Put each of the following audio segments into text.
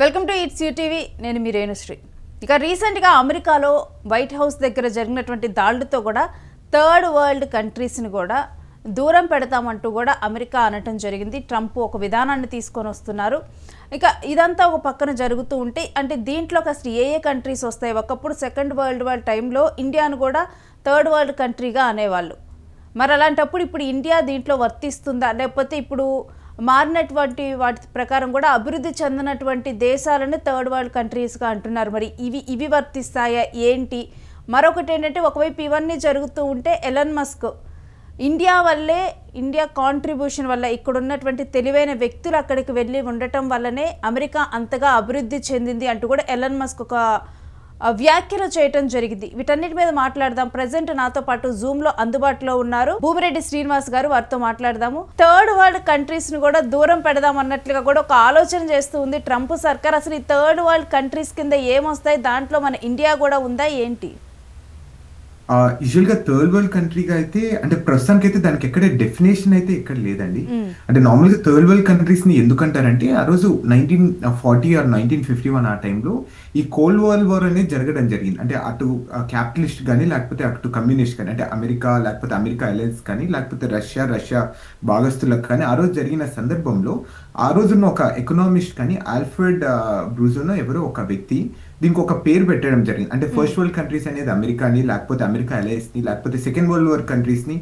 Welcome to it's UTV. నేను మీ రేణుశ్రీ. ఇక రీసెంట్గా అమెరికాలో వైట్ హౌస్ దగ్గర జరిగినటువంటి దాడులతో కూడా థర్డ్ వరల్డ్ కంట్రీస్ని కూడా దూరం పెడతామంటూ కూడా అమెరికా అనటం జరిగింది. ట్రంప్ ఒక విధానాన్ని తీసుకొని వస్తున్నారు. ఇక ఇదంతా ఒక పక్కన జరుగుతూ ఉంటే అంటే దీంట్లోకి అసలు ఏ కంట్రీస్ వస్తాయి? ఒకప్పుడు సెకండ్ వరల్డ్ వార్ టైంలో ఇండియాను కూడా థర్డ్ వరల్డ్ కంట్రీగా అనేవాళ్ళు. మరి అలాంటప్పుడు ఇప్పుడు ఇండియా దీంట్లో వర్తిస్తుందా, లేకపోతే ఇప్పుడు మారినటువంటి వాటి ప్రకారం కూడా అభివృద్ధి చెందినటువంటి దేశాలను థర్డ్ వరల్డ్ కంట్రీస్గా అంటున్నారు. మరి ఇవి వర్తిస్తాయా ఏంటి? మరొకటి ఏంటంటే, ఒకవైపు ఇవన్నీ జరుగుతూ ఉంటే ఎలన్ మస్క్ ఇండియా వల్లే, ఇండియా కాంట్రిబ్యూషన్ వల్ల, ఇక్కడ ఉన్నటువంటి తెలివైన వ్యక్తులు అక్కడికి వెళ్ళి ఉండటం వల్లనే అమెరికా అంతగా అభివృద్ధి చెందింది అంటూ కూడా ఎలన్ మస్క్ ఒక వ్యాఖ్యలు చేయటం జరిగింది. వీటన్నిటి మీద మాట్లాడదాం. ప్రెసెంట్ నాతో పాటు జూమ్ లో అందుబాటులో ఉన్నారు భూమిరెడ్డి శ్రీనివాస్ గారు. వారితో మాట్లాడదాము. థర్డ్ వరల్డ్ కంట్రీస్ ను కూడా దూరం పెడదాం అన్నట్లుగా కూడా ఒక ఆలోచన చేస్తూ ఉంది ట్రంప్ సర్కార్. అసలు ఈ థర్డ్ వరల్డ్ కంట్రీస్ కింద ఏమొస్తాయి? దాంట్లో మన ఇండియా కూడా ఉందా ఏంటి? యూజువల్గా థర్డ్ వరల్డ్ కంట్రీగా అయితే అంటే ప్రస్తుతానికి అయితే దానికి ఎక్కడ డెఫినేషన్ అయితే ఎక్కడ లేదండి. అంటే నార్మల్గా థర్డ్ వరల్డ్ కంట్రీస్ ని ఎందుకంటారంటే, ఆ రోజు 1940 ఆర్ 1951 ఆ టైంలో ఈ కోల్డ్ వార్ అనేది జరగడం జరిగింది. అంటే అటు క్యాపిటలిస్ట్ కానీ, లేకపోతే అటు కమ్యూనిస్ట్ కానీ, అంటే అమెరికా లేకపోతే అమెరికా అలయన్స్ కానీ, లేకపోతే రష్యా భాగస్తులకు కానీ ఆ రోజు జరిగిన సందర్భంలో ఆ రోజున్న ఒక ఎకనామిస్ట్ కానీ ఆల్ఫ్రెడ్ బ్రూజోనో ఎవరో ఒక వ్యక్తి దీనికి ఒక పేరు పెట్టడం జరిగింది. అంటే ఫస్ట్ వరల్డ్ కంట్రీస్ అనేది అమెరికాని, లేకపోతే అమెరికా అలయన్స్ ని, లేకపోతే సెకండ్ వరల్డ్ వార్ కంట్రీస్ ని,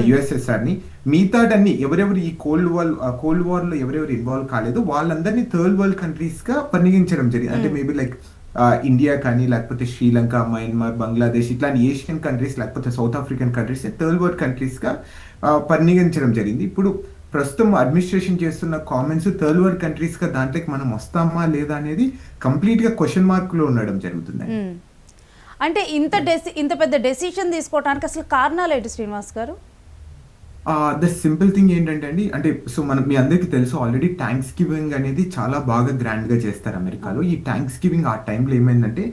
యుఎస్ఎస్ఆర్ ని, మిగతాటన్ని ఎవరెవరు ఈ కోల్డ్ వార్ లో ఎవరెవరు ఇన్వాల్వ్ కాలేదు వాళ్ళందరినీ థర్డ్ వరల్డ్ కంట్రీస్ గా పరిగణించడం జరిగింది. అంటే మేబీ లైక్ ఇండియా కానీ, లేకపోతే శ్రీలంక, మయన్మార్, బంగ్లాదేశ్ ఇట్లాంటి ఏషియన్ కంట్రీస్, లేకపోతే south African countries third world countries గా పరిగణించడం జరిగింది. ఇప్పుడు ప్రస్తుతం అడ్మినిస్ట్రేషన్ చేస్తున్న కామెంట్స్ థర్డ్ వరల్డ్ కంట్రీస్ గా దాంట్లోకి మనం వస్తామా లేదా అనేది కంప్లీట్ గా క్వశ్చన్ మార్క్ లో ఉండడం జరుగుతుంది. అంటే ఇంత పెద్ద డెసిషన్ తీసుకోవడానికి అసలు కారణాలు ఏంటి శ్రీనివాస్ గారు? ద సింపుల్ థింగ్ ఏంటంటే అండి, అంటే సో మీ అందరికీ తెలుసు ఆల్రెడీ థ్యాంక్స్ గివింగ్ అనేది చాలా బాగా గ్రాండ్ గా చేస్తారు అమెరికాలో. ఈ థ్యాంక్స్ గివింగ్ ఆ టైంలో ఏమైందంటే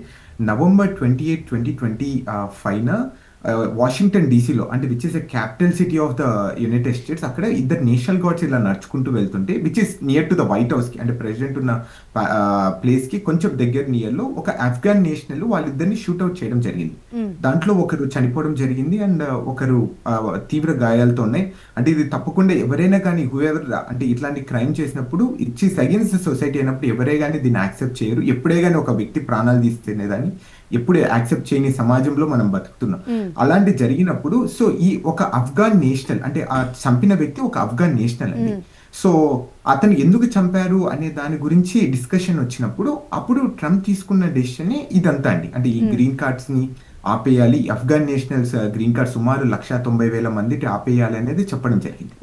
నవంబర్ 28, 2025 వాషింగ్టన్ డీసీలో, అంటే which is the capital city of the United states, అక్కడ ఇద్దరు నేషనల్ గార్డ్స్ ఇలా నడుచుకుంటూ వెళ్తుంటే, which is near to the white house కి, అంటే ప్రెసిడెంట్ ఉన్న ప్లేస్ కి కొంచెం దగ్గర నియర్ లో ఒక ఆఫ్ఘన్ నేషనల్ వాళ్ళిద్దరిని షూట్అవుట్ చేయడం జరిగింది. దాంట్లో ఒకరు చనిపోవడం జరిగింది అండ్ ఒకరు తీవ్ర గాయాలతో ఉన్నాయి. అంటే ఇది తప్పకుండా ఎవరైనా కానీ హూఎవర్ అంటే ఇట్లాంటి క్రైమ్ చేసినప్పుడు it's is against the society అయినప్పుడు ఎవరే కానీ దీన్ని యాక్సెప్ట్ చేయరు. ఎప్పుడే కానీ ఒక వ్యక్తి ప్రాణాలు తీస్తేనేదాన్ని ఎప్పుడే యాక్సెప్ట్ చేయని సమాజంలో మనం బతుకుతున్నాం. అలాంటి జరిగినప్పుడు సో ఈ ఒక ఆఫ్ఘన్ నేషనల్, అంటే ఆ చంపిన వ్యక్తి ఒక ఆఫ్ఘన్ నేషనల్ అండి. సో అతను ఎందుకు చంపారు అనే దాని గురించి డిస్కషన్ వచ్చినప్పుడు అప్పుడు ట్రంప్ తీసుకున్న డెసిషన్ ఇదంతా అండి. అంటే ఈ గ్రీన్ కార్డ్స్ ని ఆపేయాలి, ఆఫ్ఘన్ నేషనల్స్ గ్రీన్ కార్డ్ సుమారు 190,000 మందికి ఆపేయాలి అనేది చెప్పడం జరిగింది.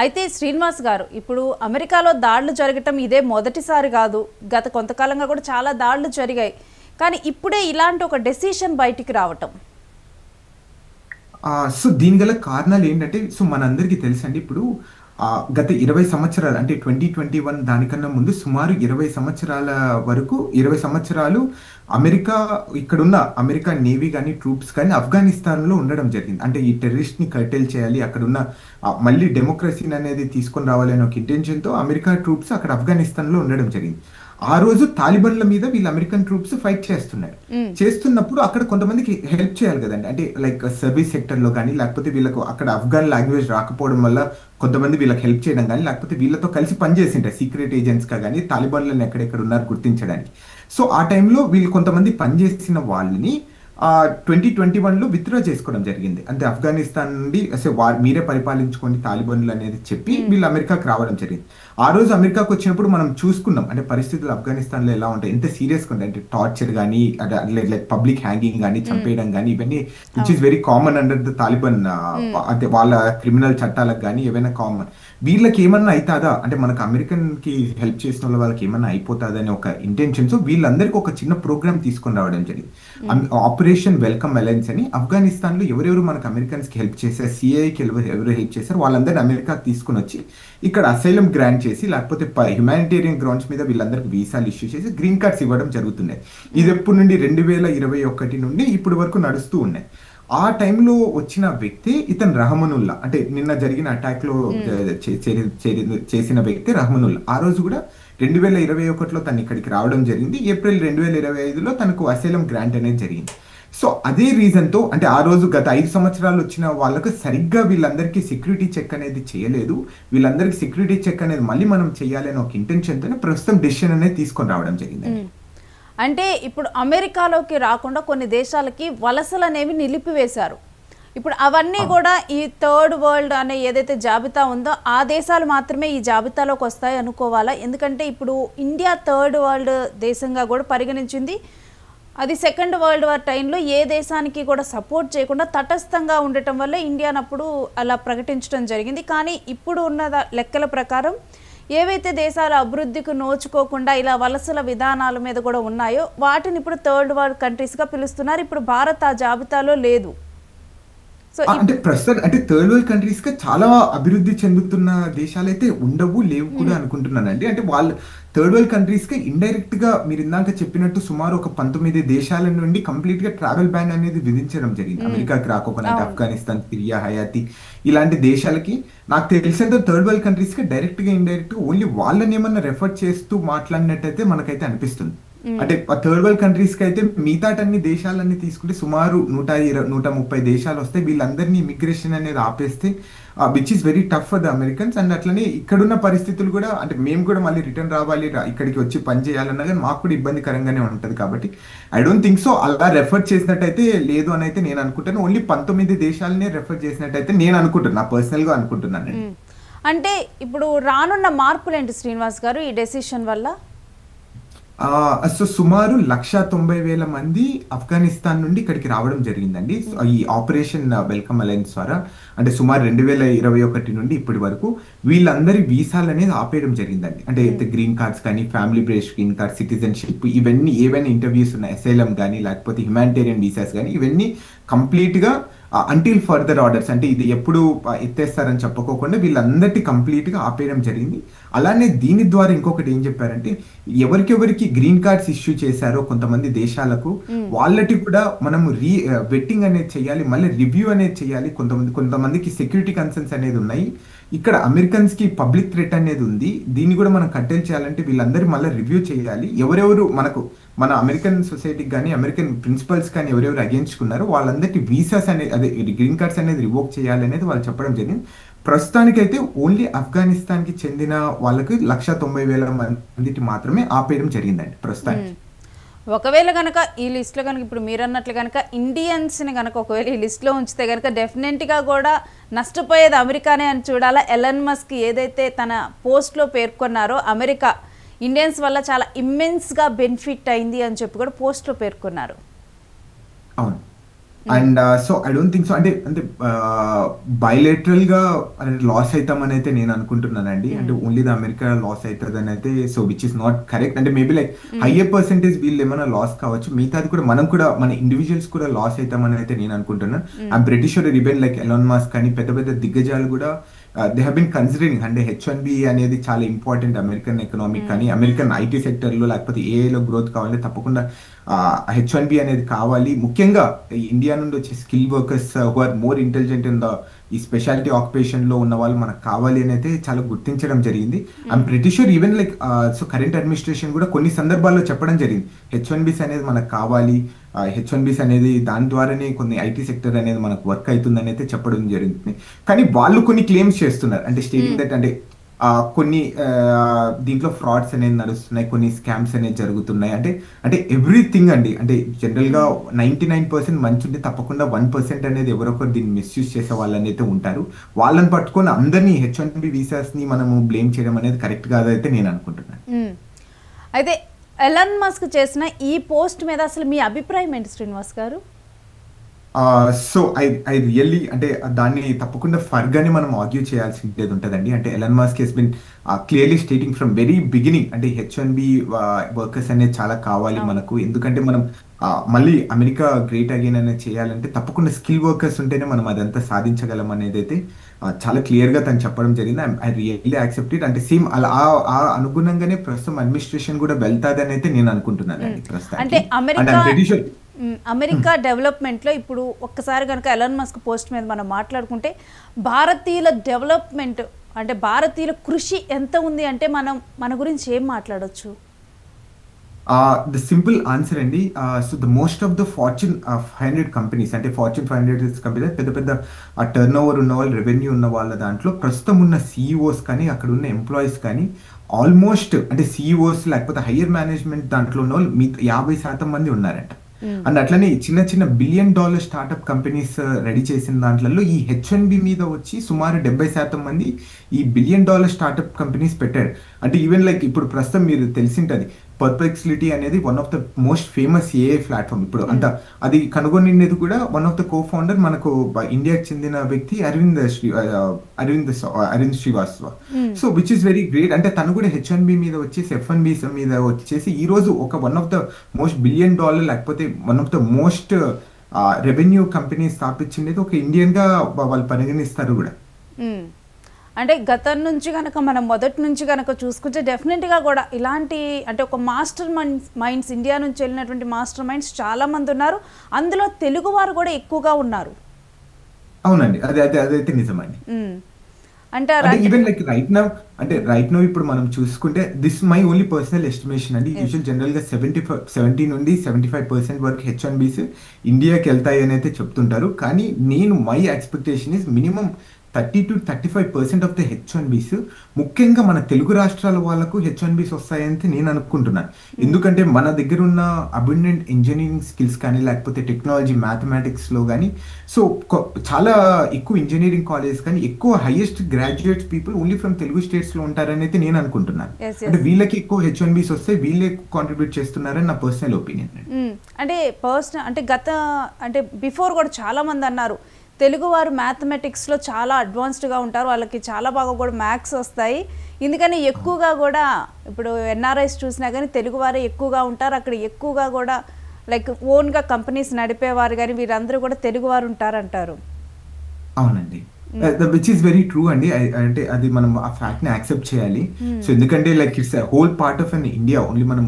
అయితే శ్రీనివాస్ గారు, ఇప్పుడు అమెరికాలో దాడులు జరగటం ఇదే మొదటిసారి కాదు. గత కొంతకాలంగా కూడా చాలా దాడులు జరిగాయి. కానీ ఇప్పుడే ఇలాంటి ఒక డెసిషన్ బయటికి రావటం, సో దీని గల కారణాలు ఏంటంటే, సో మనందరికీ తెలుసండి, ఇప్పుడు గత 20 సంవత్సరాలు అంటే 2021 దానికన్నా ముందు సుమారు 20 సంవత్సరాల వరకు 20 సంవత్సరాలు అమెరికా ఇక్కడున్న అమెరికా నేవీ కానీ ట్రూప్స్ కానీ ఆఫ్ఘనిస్తాన్లో ఉండడం జరిగింది. అంటే ఈ టెర్రరిస్ట్ ని కర్టెల్ చేయాలి, అక్కడున్న మళ్ళీ డెమోక్రసీని అనేది తీసుకొని రావాలి అనే ఒక ఇంటెన్షన్తో అమెరికా ట్రూప్స్ అక్కడ ఆఫ్ఘనిస్తాన్లో ఉండడం జరిగింది. ఆ రోజు తాలిబన్ల మీద వీళ్ళు అమెరికన్ ట్రూప్స్ ఫైట్ చేస్తున్నారు. చేస్తున్నప్పుడు అక్కడ కొంతమందికి హెల్ప్ చేయాలి కదండి. అంటే లైక్ సర్వీస్ సెక్టర్ లో కానీ, లేకపోతే వీళ్ళకు అక్కడ ఆఫ్ఘన్ లాంగ్వేజ్ రాకపోవడం వల్ల కొంతమంది వీళ్ళకి హెల్ప్ చేయడం కానీ, లేకపోతే వీళ్ళతో కలిసి పనిచేసింటారు సీక్రెట్ ఏజెంట్స్ గా కానీ ఎక్కడెక్కడ ఉన్నారు గుర్తించడానికి. సో ఆ టైంలో వీళ్ళు కొంతమంది పనిచేసిన వాళ్ళని 2021లో విత్డ్రా చేసుకోవడం జరిగింది. అంటే ఆఫ్ఘనిస్తాన్ నుండి అసలు మీరే పరిపాలించుకోండి తాలిబన్లు అనేది చెప్పి వీళ్ళు అమెరికాకి రావడం జరిగింది. ఆ రోజు అమెరికాకు వచ్చినప్పుడు మనం చూసుకున్నాం అంటే పరిస్థితులు ఆఫ్ఘనిస్తాన్ లో ఎలా ఉంటాయి, ఎంత సీరియస్ గా ఉంటాయి. అంటే టార్చర్ కానీ, లైక్ పబ్లిక్ హ్యాంగింగ్ కానీ, చంపేయడం కానీ, ఇవన్నీ which is very common under the Taliban, అంటే వాళ్ళ క్రిమినల్ చట్టాలకు కానీ ఏవైనా కామన్. వీళ్ళకి ఏమన్నా అవుతుందా అంటే మనకు అమెరికన్ కి హెల్ప్ చేసిన వాళ్ళకి ఏమన్నా అయిపోతుందా అనే ఒక ఇంటెన్షన్, సో వీళ్ళందరికీ ఒక చిన్న ప్రోగ్రామ్ తీసుకొని రావడం జరిగింది. ఆపరేషన్ వెల్కమ్ అలయన్స్ అని ఆఫ్ఘనిస్తాన్ లో ఎవరెవరు మనకు అమెరికన్స్ కి హెల్ప్ చేశారు, సిఐకి ఎవరు హెల్ప్ చేశారు వాళ్ళందరినీ అమెరికాకి తీసుకుని వచ్చి ఇక్కడ అసైలం గ్రాంట్ చేసి, లేకపోతే హ్యుమానిటేరియన్ గ్రౌండ్స్ మీద వీళ్ళందరికీ వీసాలు ఇష్యూ చేసి గ్రీన్ కార్డ్స్ ఇవ్వడం జరుగుతున్నాయి. ఇది ఎప్పటి నుండి 2021 నుండి ఇప్పటి వరకు నడుస్తూ ఉన్నాయి. ఆ టైంలో వచ్చిన వ్యక్తి ఇతను రహమనుల్లా, అంటే నిన్న జరిగిన అటాక్ లో చేసిన వ్యక్తి రహమనుల్లా. ఆ రోజు కూడా 2021లో తను ఇక్కడికి రావడం జరిగింది. ఏప్రిల్ 2025లో తనకు అసైలం గ్రాంట్ అనేది జరిగింది. సో అదే రీజన్తో అంటే ఆ రోజు గత 5 సంవత్సరాలు వచ్చిన వాళ్ళకు సరిగ్గా వీళ్ళందరికీ సెక్యూరిటీ చెక్ అనేది చేయలేదు. వీళ్ళందరికీ సెక్యూరిటీ చెక్ అనేది మళ్ళీ మనం చేయాలి అని ఒక ఇంటెన్షన్తోనే ప్రస్తుతం డెసిషన్ అనేది తీసుకొని రావడం జరిగింది. అంటే ఇప్పుడు అమెరికాలోకి రాకుండా కొన్ని దేశాలకి వలసలు అనేవి నిలిపివేశారు. ఇప్పుడు అవన్నీ కూడా ఈ థర్డ్ వరల్డ్ అనే ఏదైతే జాబితా ఉందో ఆ దేశాలు మాత్రమే ఈ జాబితాలోకి వస్తాయి అనుకోవాలా? ఎందుకంటే ఇప్పుడు ఇండియా థర్డ్ వరల్డ్ దేశంగా కూడా పరిగణించింది. అది సెకండ్ వరల్డ్ వార్ టైంలో ఏ దేశానికి కూడా సపోర్ట్ చేయకుండా తటస్థంగా ఉండటం వల్ల ఇండియాను అప్పుడు అలా ప్రకటించడం జరిగింది. కానీ ఇప్పుడు ఉన్న లెక్కల ప్రకారం ఏవైతే దేశాలు అభివృద్ధికి నోచుకోకుండా ఇలా వలసల విధానాల మీద కూడా ఉన్నాయో వాటిని ఇప్పుడు థర్డ్ వరల్డ్ కంట్రీస్గా పిలుస్తున్నారు. ఇప్పుడు భారత్ ఆ జాబితాలో లేదు. సో అంటే ప్రస్తుతం అంటే థర్డ్ వరల్డ్ కంట్రీస్ గా చాలా అభివృద్ధి చెందుతున్న దేశాలు అయితే ఉండవు లేవు కూడా అనుకుంటున్నానండి. అంటే వాళ్ళు థర్డ్ వరల్డ్ కంట్రీస్ కి ఇండైరెక్ట్ గా మీరు ఇందాక చెప్పినట్టు సుమారు ఒక 19 దేశాల నుండి కంప్లీట్ గా ట్రావెల్ బ్యాన్ అనేది విధించడం జరిగింది. అమెరికాకి రాకోకుండా అంటే ఆఫ్ఘనిస్తాన్, సిరియా, హయాతి ఇలాంటి దేశాలకి నాకు తెలిసినంత థర్డ్ వరల్డ్ కంట్రీస్ కి డైరెక్ట్ గా ఇండైరెక్ట్ గా ఓన్లీ వాళ్ళని ఏమన్నా రెఫర్ చేస్తూ మాట్లాడినట్టయితే మనకైతే అనిపిస్తుంది. అంటే థర్డ్ వరల్డ్ కంట్రీస్ కి అయితే మిగతాటన్ని దేశాలన్నీ తీసుకుంటే సుమారు 130 దేశాలు వస్తాయి. వీళ్ళందరినీ ఇమిగ్రేషన్ అనేది ఆపేస్తే which is very tough for the Americans. And అట్లనే ఇక్కడున్న పరిస్థితులు కూడా అంటే మేము కూడా మళ్ళీ రిటర్న్ రావాలి, ఇక్కడికి వచ్చి పని చేయాలన్నా కానీ మాకు కూడా ఇబ్బందికరంగానే ఉంటుంది. కాబట్టి ఐ డోంట్ థింక్ సో అలా రెఫర్ చేసినట్టయితే లేదు అని అయితే నేను అనుకుంటాను. ఓన్లీ 19 దేశాలనే రెఫర్ చేసినట్టయితే నేను అనుకుంటున్నాను, నా పర్సనల్ గా అనుకుంటున్నాను. అంటే ఇప్పుడు రానున్న మార్పులు ఏంటి శ్రీనివాస్ గారు ఈ డెసిషన్ వల్ల? సో సుమారు 190,000 మంది ఆఫ్ఘనిస్తాన్ నుండి ఇక్కడికి రావడం జరిగిందండి ఈ ఆపరేషన్ వెల్కమ్ అలయన్స్ ద్వారా. అంటే సుమారు 2021 నుండి ఇప్పటి వరకు వీళ్ళందరి వీసాలు అనేది ఆపేయడం జరిగిందండి. అంటే గ్రీన్ కార్డ్స్ కానీ, family based green card, citizenship ఇవన్నీ ఏవైనా ఇంటర్వ్యూస్ ఉన్నాయి, అసైలం కానీ లేకపోతే హ్యుమానిటేరియన్ వీసాస్ కానీ ఇవన్నీ కంప్లీట్ గా అంటిల్ ఫర్దర్ ఆర్డర్స్ అంటే ఇది ఎప్పుడు ఎత్తేస్తారని చెప్పుకోకుండా వీళ్ళందరికీ కంప్లీట్ గా ఆపేయడం జరిగింది. అలానే దీని ద్వారా ఇంకొకటి ఏం చెప్పారంటే ఎవరికెవరికి గ్రీన్ కార్డ్స్ ఇష్యూ చేశారో కొంతమంది దేశాలకు వాళ్ళకి కూడా మనము వెట్టింగ్ అనేది చేయాలి, మళ్ళీ రివ్యూ అనేది చేయాలి. కొంతమందికి సెక్యూరిటీ కన్సర్న్స్ అనేది ఉన్నాయి. ఇక్కడ అమెరికన్స్ కి పబ్లిక్ థ్రెట్ అనేది ఉంది. దీన్ని కూడా మనం కట్టెల్ చేయాలంటే వీళ్ళందరూ మళ్ళీ రివ్యూ చేయాలి. ఎవరెవరు మన అమెరికన్ సొసైటీకి కానీ అమెరికన్ ప్రిన్సిపల్స్ కానీ ఎవరెవరు అగేన్స్కున్నారో వాళ్ళందరికీ వీసాస్ అనేది అదే గ్రీన్ కార్డ్స్ అనేది రివోక్ చేయాలి అనేది వాళ్ళు చెప్పడం జరిగింది. ప్రస్తుతానికైతే ఓన్లీ ఆఫ్ఘనిస్తాన్ కి చెందిన వాళ్ళకి 190,000 మందికి మాత్రమే ఆపేయడం జరిగిందండి ప్రస్తుతానికి. ఒకవేళ కనుక ఈ లిస్ట్లో కనుక ఇప్పుడు మీరు అన్నట్లు కనుక ఇండియన్స్ని కనుక ఒకవేళ ఈ లిస్ట్లో ఉంచితే కనుక డెఫినెట్గా కూడా నష్టపోయేది అమెరికానే అని చూడాలా. ఎలన్ మస్క్ ఏదైతే తన పోస్ట్లో పేర్కొన్నారో అమెరికా ఇండియన్స్ వల్ల చాలా ఇమ్మెన్స్గా బెనిఫిట్ అయింది అని చెప్పి కూడా పోస్ట్లో పేర్కొన్నారు. అవును. And so I don't think so అంటే బైలేటరల్ గా లాస్ అవుతామని అయితే నేను అనుకుంటున్నానండి. అంటే ఓన్లీ ద అమెరికా లాస్ అవుతుంది అని అయితే so which is not correct. అంటే మేబీ లైక్ హయ్యర్ పర్సెంటేజ్ వీళ్ళు ఏమైనా లాస్ కావచ్చు, మిగతాది కూడా మనం కూడా మన ఇండివిజువల్స్ కూడా లాస్ అవుతామని అయితే నేను అనుకుంటున్నాను. I'm pretty sure even like Elon Musk కానీ పెద్ద పెద్ద దిగ్గజాలు కూడా దే హ్యావ్ బీన్ కన్సిడరింగ్ అంటే H1B అనేది చాలా ఇంపార్టెంట్ అమెరికన్ ఎకనామిక్ కానీ అమెరికన్ ఐటీ సెక్టర్లో లేకపోతే ఏఐలో గ్రోత్ కావాలి, తప్పకుండా H1B అనేది కావాలి. ముఖ్యంగా ఇండియా నుండి వచ్చే skill workers who are more intelligent in the ఈ స్పెషాలిటీ ఆక్యుపేషన్ లో ఉన్న వాళ్ళు మనకు కావాలి అని అయితే చాలా గుర్తించడం జరిగింది. I'm pretty sure even like so current administration కూడా కొన్ని సందర్భాల్లో చెప్పడం జరిగింది H1Bs అనేది మనకు కావాలి, H1Bs అనేది దాని ద్వారానే కొన్ని ఐటీ సెక్టర్ అనేది మనకు వర్క్ అవుతుందని అయితే చెప్పడం జరిగింది. కానీ వాళ్ళు కొన్ని క్లెయిమ్స్ చేస్తున్నారు అంటే స్టేటింగ్ దట్ అంటే కొన్ని దీంట్లో ఫ్రాడ్స్ అనేది నడుస్తున్నాయి, కొన్ని స్కామ్స్ అనేది జరుగుతున్నాయి. అంటే ఎవ్రీథింగ్ అండి. అంటే జనరల్ గా 99% మంచి ఉంటే తప్పకుండా 1% అనేది ఎవరొకరు దీన్ని మిస్యూజ్ చేసే వాళ్ళని అయితే ఉంటారు. వాళ్ళని పట్టుకొని అందరినీ H1B వీసాస్ ని మనము బ్లేమ్ చేయడం అనేది కరెక్ట్ కాదైతే నేను అనుకుంటున్నాను. అయితే ఎలన్ మస్క్ చేసిన ఈ పోస్ట్ మీద అసలు మీ అభిప్రాయం ఏంటి శ్రీనివాస్ గారు? సో ఐ రియల్లీ అంటే దాన్ని తప్పకుండా ఫర్గానే మనం ఆర్గ్యూ చేయాల్సింది ఉంటుందండి. అంటే Elon Musk has been clearly stating from very beginning అంటే H1B వర్కర్స్ అనేది చాలా కావాలి మనకు. ఎందుకంటే మనం మళ్ళీ అమెరికా గ్రేట్ అగైన్ అనేది చేయాలంటే తప్పకుండా స్కిల్ వర్కర్స్ ఉంటేనే మనం అదంతా సాధించగలం అనేది అయితే చాలా క్లియర్ గా తను చెప్పడం జరిగింది. I really accept it. అంటే సేమ్ అలా ఆ అనుగుణంగానే ప్రస్తుతం అడ్మినిస్ట్రేషన్ కూడా వెళ్తాదని అయితే నేను అనుకుంటున్నాను అండి ప్రస్తుతం. అమెరికా డెవలప్మెంట్లో ఇప్పుడు ఒక్కసారి కనుక ఎలన్ మస్క్ పోస్ట్ మీద మనం మాట్లాడుకుంటే భారతీయుల డెవలప్మెంట్ అంటే భారతీయుల కృషి ఎంత ఉంది అంటే మనం మన గురించి ఏం మాట్లాడొచ్చు? ద సింపుల్ ఆన్సర్ అండి. So the most of the fortune 500 companies, అంటే ఫార్చ్యూన్ 500 కంపెనీస్, పెద్ద పెద్ద టర్న్ ఓవర్ ఉన్న వాళ్ళు, రెవెన్యూ ఉన్న వాళ్ళ దాంట్లో ప్రస్తుతం ఉన్న సిఇఓస్ కానీ అక్కడ ఉన్న ఎంప్లాయీస్ కానీ ఆల్మోస్ట్ అంటే సిఇఓస్ లేకపోతే హయ్యర్ మేనేజ్మెంట్ దాంట్లో ఉన్న వాళ్ళు 50% మంది ఉన్నారంట. అండ్ అట్లనే చిన్న చిన్న $1 బిలియన్ స్టార్ట్అప్ కంపెనీస్ రెడీ చేసిన దాంట్లో ఈ H1B మీద వచ్చి సుమారు 70% మంది ఈ $1 బిలియన్ స్టార్ట్అప్ కంపెనీస్ పెట్టారు. అంటే ఈవెన్ లైక్ ఇప్పుడు ప్రస్తుతం మీరు తెలిసింటది, పర్ప్లెక్సిటీ అనేది one of the most famous AI platform. ఇప్పుడు అంత అది కనుగొనిండేది కూడా one of the co founder మనకు ఇండియాకి చెందిన వ్యక్తి Aravind Srivastava. So which is very great. అంటే తను కూడా H1B మీద వచ్చేసి F1B మీద వచ్చేసి ఈ రోజు ఒక one of the most $1 billion లేకపోతే one of the most revenue company స్థాపించింది ఒక ఇండియన్ గా వాళ్ళు పరిగణిస్తారు కూడా. అంటే గతం నుంచి కనుక మనం మొదటి నుంచి కనుక చూసుకుంటే డెఫినెట్గా కూడా ఇలాంటి అంటే ఒక మాస్టర్ మైండ్స్ ఇండియా నుంచి వెళ్ళినటువంటి మాస్టర్ మైండ్స్ చాలా మంది ఉన్నారు. అందులో తెలుగు వారు కూడా ఎక్కువగా ఉన్నారు. అవునండి, అదైతే నిజమండి. అంటే ఈవెన్ లైక్ రైట్ నౌ ఇప్పుడు మనం చూసుకుంటే this my only personal estimation అండి. యూజువల్ జనరల్ గా 70 నుండి 75% వరకు H1Bs ఇండియాకి వెళ్తాయి అని అయితే చెప్తుంటారు. కానీ నేను my expectation is minimum 30 to 35% of the H1Bs ముఖ్యంగా మన తెలుగు రాష్ట్రాల వాళ్ళకు H1Bs వస్తాయని నేను అనుకుంటున్నాను. ఎందుకంటే మన దగ్గర ఉన్న అబుండెంట్ ఇంజనీరింగ్ స్కిల్స్ కానీ లేకపోతే టెక్నాలజీ మ్యాథమెటిక్స్ లో కానీ సో చాలా ఎక్కువ ఇంజనీరింగ్ కాలేజెస్ కానీ ఎక్కువ highest graduates people only from Telugu states లో ఉంటారని అయితే నేను అనుకుంటున్నాను. అంటే వీళ్ళకి ఎక్కువ H1Bs వస్తే వీళ్ళే కాంట్రిబ్యూట్ చేస్తున్నారని నా పర్సనల్ ఒపీనియన్. అంటే బిఫోర్ కూడా చాలా మంది అన్నారు తెలుగువారు మ్యాథమెటిక్స్లో చాలా అడ్వాన్స్డ్గా ఉంటారు, వాళ్ళకి చాలా బాగా కూడా మ్యాథ్స్ వస్తాయి. ఎందుకని ఎక్కువగా కూడా ఇప్పుడు ఎన్ఆర్ఐస్ చూసినా కానీ తెలుగువారే ఎక్కువగా ఉంటారు. అక్కడ ఎక్కువగా కూడా లైక్ ఓన్గా కంపెనీస్ నడిపేవారు కానీ వీరందరూ కూడా తెలుగువారు ఉంటారంటారు. అవునండి, విచ్ ఈస్ వెరీ ట్రూ అండి. అంటే అది మనం ఆ ఫ్యాక్ట్ ని యాక్సెప్ట్ చేయాలి. సో ఎందుకంటే like it's whole part of an India, only మనం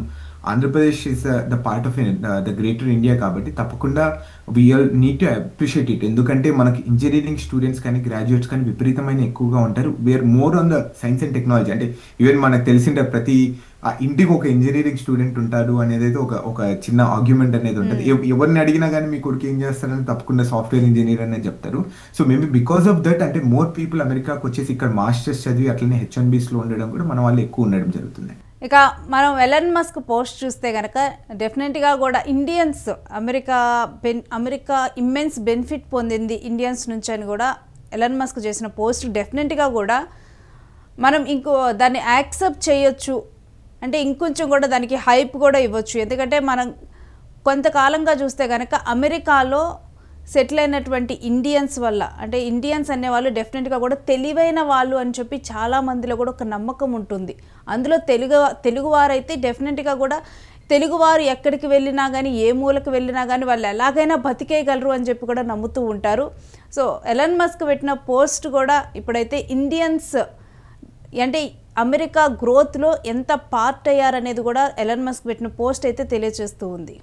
Andhra Pradesh is the part of the greater India కాబట్టి తప్పకుండా we need to appreciate it. ఎందుకంటే మనకి ఇంజనీరింగ్ స్టూడెంట్స్ కానీ గ్రాడ్యుయేట్స్ కానీ విపరీతమైన ఎక్కువగా ఉంటారు. We are more on the science and technology. అంటే ఈవెన్ మనకు తెలిసిన ప్రతి ఇంటికి ఒక ఇంజనీరింగ్ స్టూడెంట్ ఉంటాడు అనేది ఒక చిన్న ఆర్గ్యుమెంట్ అనేది ఉంటుంది. ఎవరిని అడిగినా కానీ మీ కొడుకు ఏం చేస్తారని తప్పకుండా సాఫ్ట్వేర్ ఇంజనీర్ అనేది చెప్తారు. So maybe because of that అంటే మోర్ పీపుల్ అమెరికాకి వచ్చేసి ఇక్కడ మాస్టర్స్ చదివి అట్లనే H1Bs లో ఉండడం కూడా మన వాళ్ళు ఎక్కువ ఉండడం జరుగుతుంది. ఇక మనం ఎలన్ మస్క్ పోస్ట్ చూస్తే కనుక డెఫినెట్గా కూడా ఇండియన్స్ అమెరికా ఇమ్మెన్స్ బెనిఫిట్ పొందింది ఇండియన్స్ నుంచి అని కూడా ఎలన్ మస్క్ చేసిన పోస్ట్ డెఫినెట్గా కూడా మనం దాన్ని యాక్సెప్ట్ చేయొచ్చు. అంటే ఇంకొంచెం కూడా దానికి హైప్ కూడా ఇవ్వచ్చు. ఎందుకంటే మనం కొంతకాలంగా చూస్తే కనుక అమెరికాలో సెటిల్ అయినటువంటి ఇండియన్స్ వల్ల అంటే ఇండియన్స్ అనేవాళ్ళు డెఫినెట్గా కూడా తెలివైన వాళ్ళు అని చెప్పి చాలా మందిలో కూడా ఒక నమ్మకం ఉంటుంది. అందులో తెలుగువారైతే డెఫినెట్గా కూడా తెలుగువారు ఎక్కడికి వెళ్ళినా కానీ ఏ మూలకు వెళ్ళినా కానీ వాళ్ళు ఎలాగైనా బతికేయగలరు అని చెప్పి కూడా నమ్ముతూ ఉంటారు. సో ఎలన్ మస్క్ పెట్టిన పోస్ట్ కూడా ఇప్పుడైతే ఇండియన్స్ అంటే అమెరికా గ్రోత్లో ఎంత పార్ట్ అయ్యారనేది కూడా ఎలన్ మస్క్ పెట్టిన పోస్ట్ అయితే తెలియజేస్తూ ఉంది.